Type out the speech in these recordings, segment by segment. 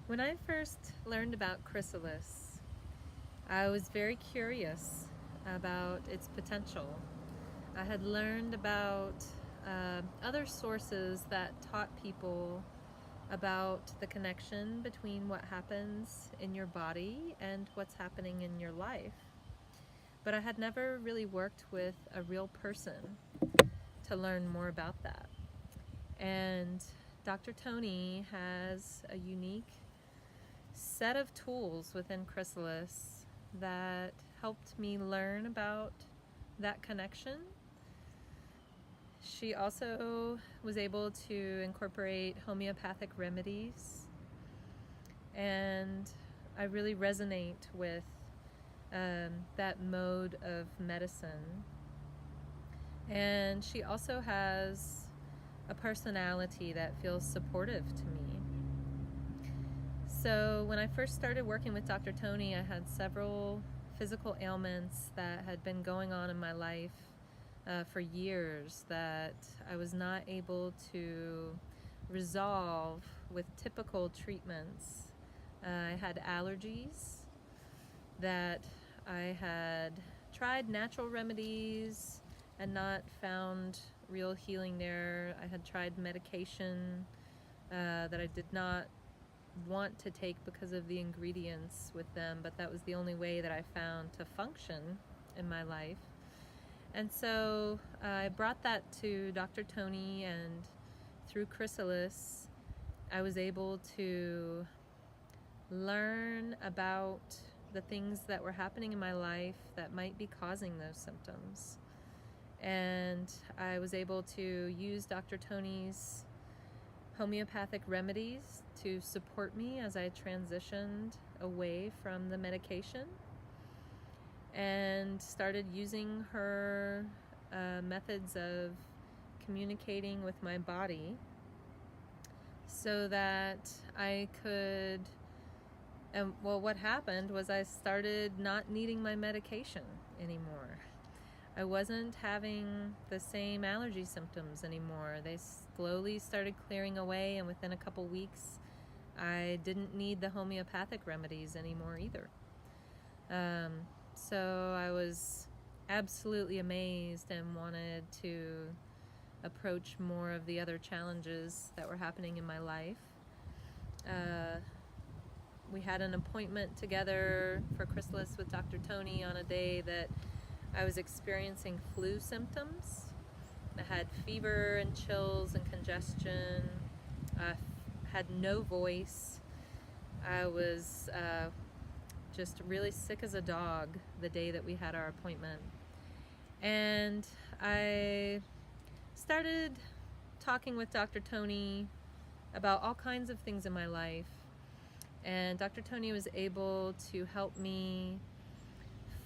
When I first learned about chrysalis, I was very curious about its potential. I had learned about other sources that taught people about the connection between what happens in your body and what's happening in your life. But I had never really worked with a real person to learn more about that. And Dr. Tony has a unique set of tools within Chrysalis that helped me learn about that connection. She also was able to incorporate homeopathic remedies, and I really resonate with that mode of medicine. And she also has a personality that feels supportive to me. So when I first started working with Dr. Tony, I had several physical ailments that had been going on in my life for years that I was not able to resolve with typical treatments. I had allergies that I had tried natural remedies and not found real healing there. I had tried medication that I did not want to take because of the ingredients with them, but that was the only way that I found to function in my life. And so I brought that to Dr. Tony, and through Chrysalis, I was able to learn about the things that were happening in my life that might be causing those symptoms. And I was able to use Dr. Tony's homeopathic remedies to support me as I transitioned away from the medication, and started using her methods of communicating with my body so that I could, what happened was I started not needing my medication anymore. I wasn't having the same allergy symptoms anymore. They slowly started clearing away, and within a couple weeks, I didn't need the homeopathic remedies anymore either. So I was absolutely amazed and wanted to approach more of the other challenges that were happening in my life. We had an appointment together for Chrysalis with Dr. Tony on a day that I was experiencing flu symptoms. I had fever and chills and congestion. I had no voice. I was just really sick as a dog the day that we had our appointment. And I started talking with Dr. Tony about all kinds of things in my life. And Dr. Tony was able to help me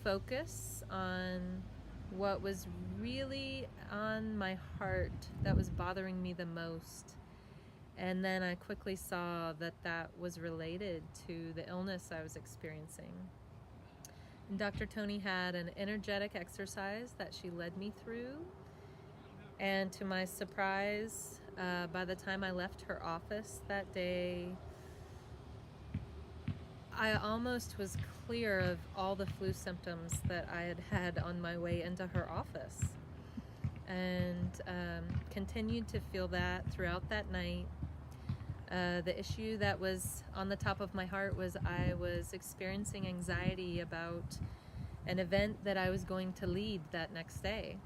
focus on what was really on my heart that was bothering me the most. And then I quickly saw that that was related to the illness I was experiencing. And Dr. Tony had an energetic exercise that she led me through. And to my surprise, by the time I left her office that day, I almost was clear of all the flu symptoms that I had had on my way into her office, and continued to feel that throughout that night. The issue that was on the top of my heart was I was experiencing anxiety about an event that I was going to lead that next day.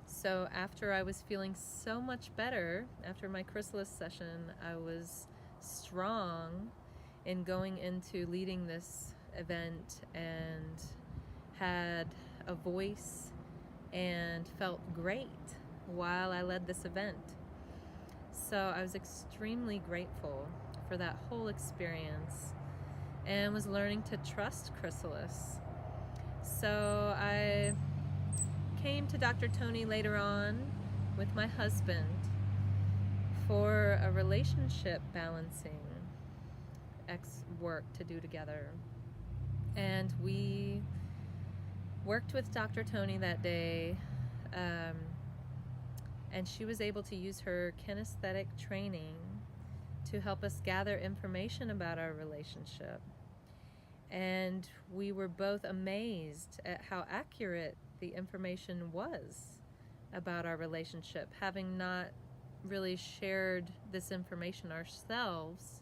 So after I was feeling so much better, after my chrysalis session, I was strong in going into leading this event, and had a voice and felt great while I led this event. So I was extremely grateful for that whole experience, and was learning to trust Chrysalis. So I came to Dr. Tony later on with my husband for a relationship balancing work to do together. And we worked with Dr. Tony that day, and she was able to use her kinesthetic training to help us gather information about our relationship. And we were both amazed at how accurate the information was about our relationship, having not really shared this information ourselves.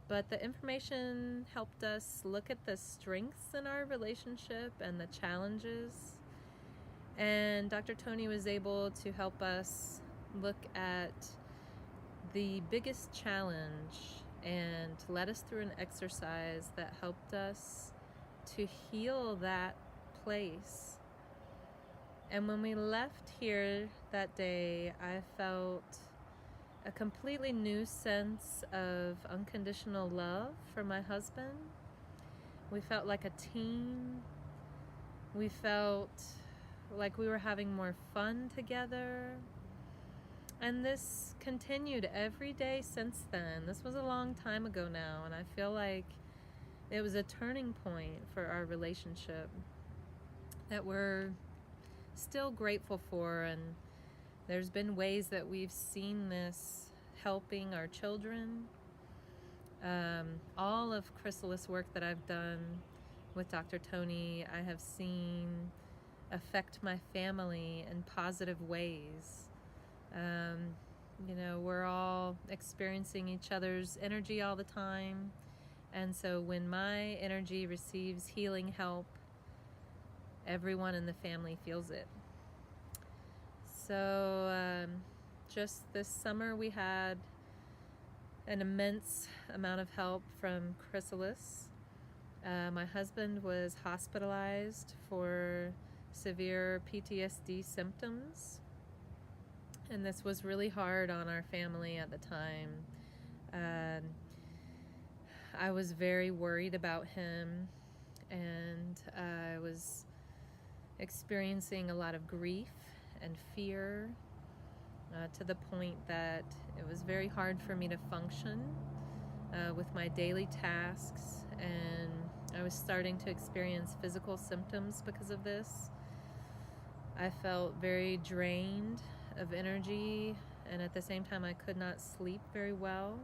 But the information helped us look at the strengths in our relationship and the challenges. And Dr. Tony was able to help us look at the biggest challenge and led us through an exercise that helped us to heal that place. And when we left here that day, I felt a completely new sense of unconditional love for my husband. We felt like a team. We felt like we were having more fun together. And this continued every day since then. This was a long time ago now, and I feel like it was a turning point for our relationship that we're still grateful for. And there's been ways that we've seen this helping our children. All of Chrysalis work that I've done with Dr. Tony, I have seen affect my family in positive ways. We're all experiencing each other's energy all the time. And so when my energy receives healing help, everyone in the family feels it. So just this summer we had an immense amount of help from Chrysalis. My husband was hospitalized for severe PTSD symptoms, and this was really hard on our family at the time. I was very worried about him, and I was experiencing a lot of grief and fear to the point that it was very hard for me to function with my daily tasks, and I was starting to experience physical symptoms because of this. I felt very drained of energy, and at the same time I could not sleep very well.